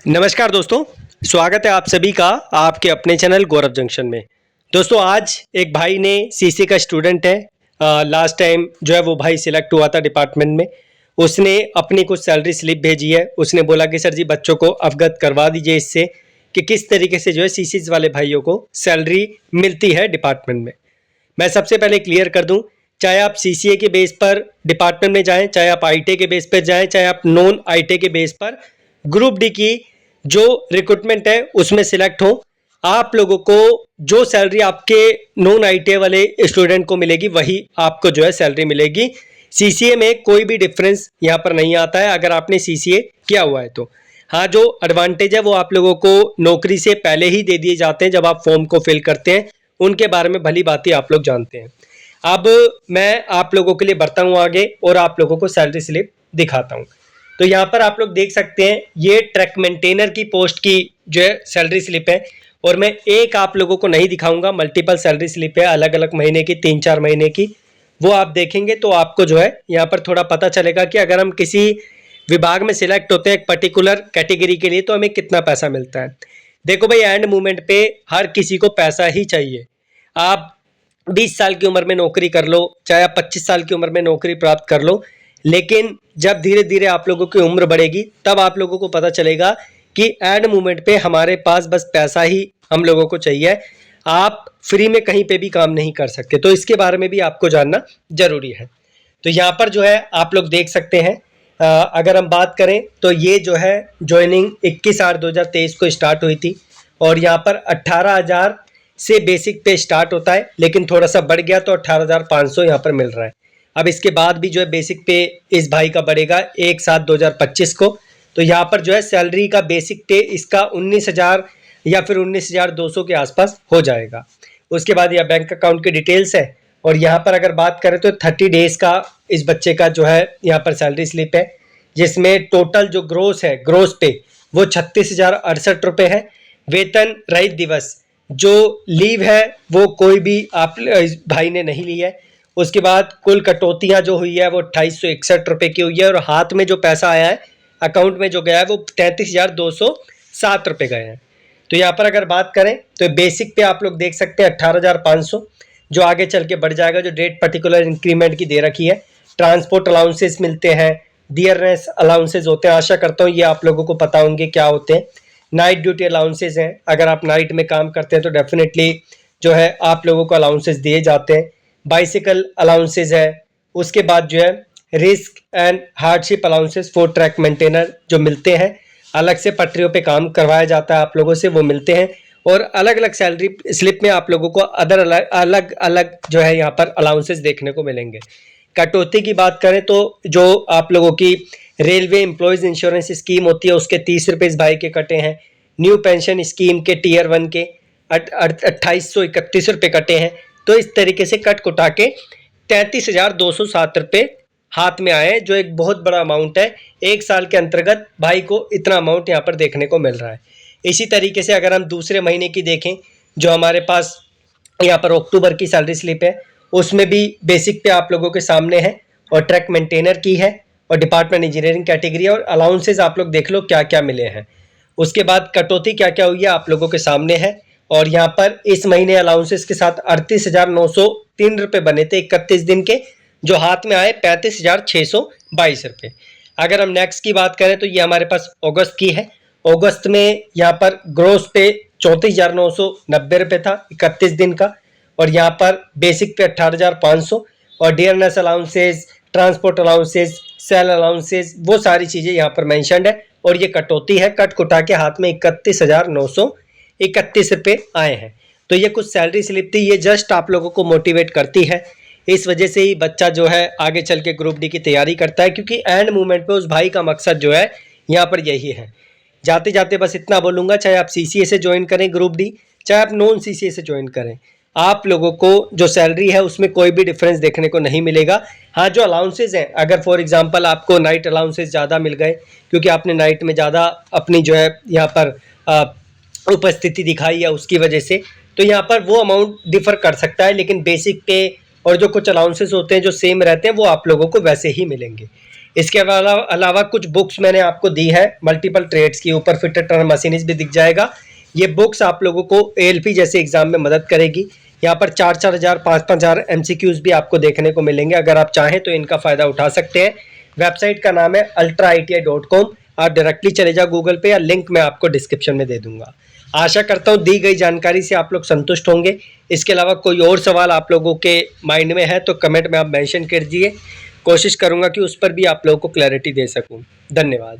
नमस्कार दोस्तों, स्वागत है आप सभी का आपके अपने चैनल गौरव जंक्शन में। दोस्तों आज एक भाई ने सीसी का स्टूडेंट है, लास्ट टाइम जो है वो भाई सिलेक्ट हुआ था डिपार्टमेंट में। उसने अपनी कुछ सैलरी स्लिप भेजी है। उसने बोला कि सर जी बच्चों को अवगत करवा दीजिए इससे कि किस तरीके से जो है सीसीज वाले भाइयों को सैलरी मिलती है डिपार्टमेंट में। मैं सबसे पहले क्लियर कर दूं, चाहे आप सीसीए के बेस पर डिपार्टमेंट में जाएं, चाहे आप आईटी के बेस पर जाएं, चाहे आप नॉन आईटी के बेस पर ग्रुप डी की जो रिक्रूटमेंट है उसमें सिलेक्ट हो, आप लोगों को जो सैलरी आपके नॉन आईटी वाले स्टूडेंट को मिलेगी वही आपको जो है सैलरी मिलेगी। सीसीए में कोई भी डिफरेंस यहाँ पर नहीं आता है अगर आपने सीसीए किया हुआ है तो। हाँ, जो एडवांटेज है वो आप लोगों को नौकरी से पहले ही दे दिए जाते हैं जब आप फॉर्म को फिल करते हैं, उनके बारे में भली बात ही आप लोग जानते हैं। अब मैं आप लोगों के लिए बढ़ता हूँ आगे और आप लोगों को सैलरी स्लिप दिखाता हूँ। तो यहाँ पर आप लोग देख सकते हैं ये ट्रक मेंटेनर की पोस्ट की जो है सैलरी स्लिप है, और मैं एक आप लोगों को नहीं दिखाऊंगा, मल्टीपल सैलरी स्लिप है अलग अलग महीने की, 3-4 महीने की। वो आप देखेंगे तो आपको जो है यहाँ पर थोड़ा पता चलेगा कि अगर हम किसी विभाग में सिलेक्ट होते हैं एक पर्टिकुलर कैटेगरी के लिए तो हमें कितना पैसा मिलता है। देखो भाई, एंड मोमेंट पे हर किसी को पैसा ही चाहिए। आप 20 साल की उम्र में नौकरी कर लो, चाहे आप 25 साल की उम्र में नौकरी प्राप्त कर लो, लेकिन जब धीरे धीरे आप लोगों की उम्र बढ़ेगी तब आप लोगों को पता चलेगा कि एंड मोमेंट पे हमारे पास बस पैसा ही हम लोगों को चाहिए। आप फ्री में कहीं पे भी काम नहीं कर सकते, तो इसके बारे में भी आपको जानना जरूरी है। तो यहाँ पर जो है आप लोग देख सकते हैं, अगर हम बात करें तो ये जो है ज्वाइनिंग 21/8/2023 को स्टार्ट हुई थी, और यहाँ पर 18,000 से बेसिक पे स्टार्ट होता है, लेकिन थोड़ा सा बढ़ गया तो 18,500 यहाँ पर मिल रहा है। अब इसके बाद भी जो है बेसिक पे इस भाई का बढ़ेगा 1/7/2025 को। तो यहाँ पर जो है सैलरी का बेसिक पे इसका 19,000 या फिर 19,200 के आसपास हो जाएगा। उसके बाद यह बैंक अकाउंट की डिटेल्स है, और यहाँ पर अगर बात करें तो 30 डेज का इस बच्चे का जो है यहाँ पर सैलरी स्लिप है, जिसमें टोटल जो ग्रोस है, ग्रोस पे वो 36,068 रुपये है। वेतन रहित दिवस जो लीव है वो कोई भी आप इस भाई ने नहीं ली है। उसके बाद कुल कटौतियां जो हुई है वो 2861 रुपये की हुई है, और हाथ में जो पैसा आया है अकाउंट में जो गया है वो 33,207 रुपये गए हैं। तो यहाँ पर अगर बात करें तो बेसिक पे आप लोग देख सकते हैं 18,500, जो आगे चल के बढ़ जाएगा, जो डेट पर्टिकुलर इंक्रीमेंट की दे रखी है। ट्रांसपोर्ट अलाउंसेस मिलते हैं, डियरनेस अलाउंसेस होते हैं, आशा करता हूँ ये आप लोगों को पता होंगे क्या होते हैं। नाइट ड्यूटी अलाउंसेस हैं, अगर आप नाइट में काम करते हैं तो डेफिनेटली जो है आप लोगों को अलाउंसेस दिए जाते हैं। बाइसिकल अलाउंसेस है, उसके बाद जो है risk and hardship allowances for track maintainer जो मिलते हैं, अलग से पटरियों पे काम करवाया जाता है आप लोगों से, वो मिलते हैं। और अलग अलग सैलरी स्लिप में आप लोगों को अदर अलग अलग जो है यहाँ पर अलाउंसेस देखने को मिलेंगे। कटौती की बात करें तो जो आप लोगों की रेलवे एम्प्लॉयज़ इंश्योरेंस स्कीम होती है उसके 30 रुपये इस भाई के कटे हैं। न्यू पेंशन स्कीम के टीयर 1 के 2831 रुपये कटे हैं। तो इस तरीके से कट कुटा के 33,207 रुपये हाथ में आए, जो एक बहुत बड़ा अमाउंट है। एक साल के अंतर्गत भाई को इतना अमाउंट यहाँ पर देखने को मिल रहा है। इसी तरीके से अगर हम दूसरे महीने की देखें, जो हमारे पास यहाँ पर अक्टूबर की सैलरी स्लिप है, उसमें भी बेसिक पे आप लोगों के सामने है, और ट्रक मेंटेनर की है, और डिपार्टमेंट इंजीनियरिंग कैटेगरी है, और अलाउंसेस आप लोग देख लो क्या क्या मिले हैं। उसके बाद कटौती क्या क्या हुई है आप लोगों के सामने है, और यहाँ पर इस महीने अलाउंसेस के साथ 38,903 रुपये बने थे 31 दिन के, जो हाथ में आए 35,622 रुपये। अगर हम नेक्स्ट की बात करें तो ये हमारे पास अगस्त की है। अगस्त में यहाँ पर ग्रोस पे 34,990 रुपये था 31 दिन का, और यहाँ पर बेसिक पे 18,500, और dearness allowances, transport allowances, cell allowances, वो सारी चीज़ें यहाँ पर मैंशनड है। और ये कटौती है, कट कुटा के हाथ में 31,931 रुपये आए हैं। तो ये कुछ सैलरी स्लिप थी, ये जस्ट आप लोगों को मोटिवेट करती है। इस वजह से ही बच्चा जो है आगे चल के ग्रुप डी की तैयारी करता है, क्योंकि एंड मोमेंट पे उस भाई का मकसद जो है यहाँ पर यही है। जाते जाते बस इतना बोलूँगा, चाहे आप सीसीए से ज्वाइन करें ग्रुप डी, चाहे आप नॉन सीसीए से ज्वाइन करें, आप लोगों को जो सैलरी है उसमें कोई भी डिफरेंस देखने को नहीं मिलेगा। हाँ, जो अलाउंसेज हैं, अगर फॉर एग्जांपल आपको नाइट अलाउंसेज ज़्यादा मिल गए क्योंकि आपने नाइट में ज़्यादा अपनी जो है यहाँ पर उपस्थिति दिखाई है उसकी वजह से, तो यहाँ पर वो अमाउंट डिफर कर सकता है, लेकिन बेसिक पे और जो कुछ अलाउंसेस होते हैं जो सेम रहते हैं वो आप लोगों को वैसे ही मिलेंगे। इसके अलावा कुछ बुक्स मैंने आपको दी है मल्टीपल ट्रेड्स की, ऊपर फिटर टर्नर मशीनिस्ट भी दिख जाएगा। ये बुक्स आप लोगों को एएलपी जैसे एग्जाम में मदद करेगी। यहाँ पर 4-4 हज़ार 5-5 हज़ार एमसीक्यूज भी आपको देखने को मिलेंगे। अगर आप चाहें तो इनका फ़ायदा उठा सकते हैं। वेबसाइट का नाम है ultraiti.com। आप डायरेक्टली चले जाओ गूगल पे, या लिंक मैं आपको डिस्क्रिप्शन में दे दूंगा। आशा करता हूँ दी गई जानकारी से आप लोग संतुष्ट होंगे। इसके अलावा कोई और सवाल आप लोगों के माइंड में है तो कमेंट में आप मेंशन कर दीजिए। कोशिश करूँगा कि उस पर भी आप लोगों को क्लैरिटी दे सकूँ। धन्यवाद।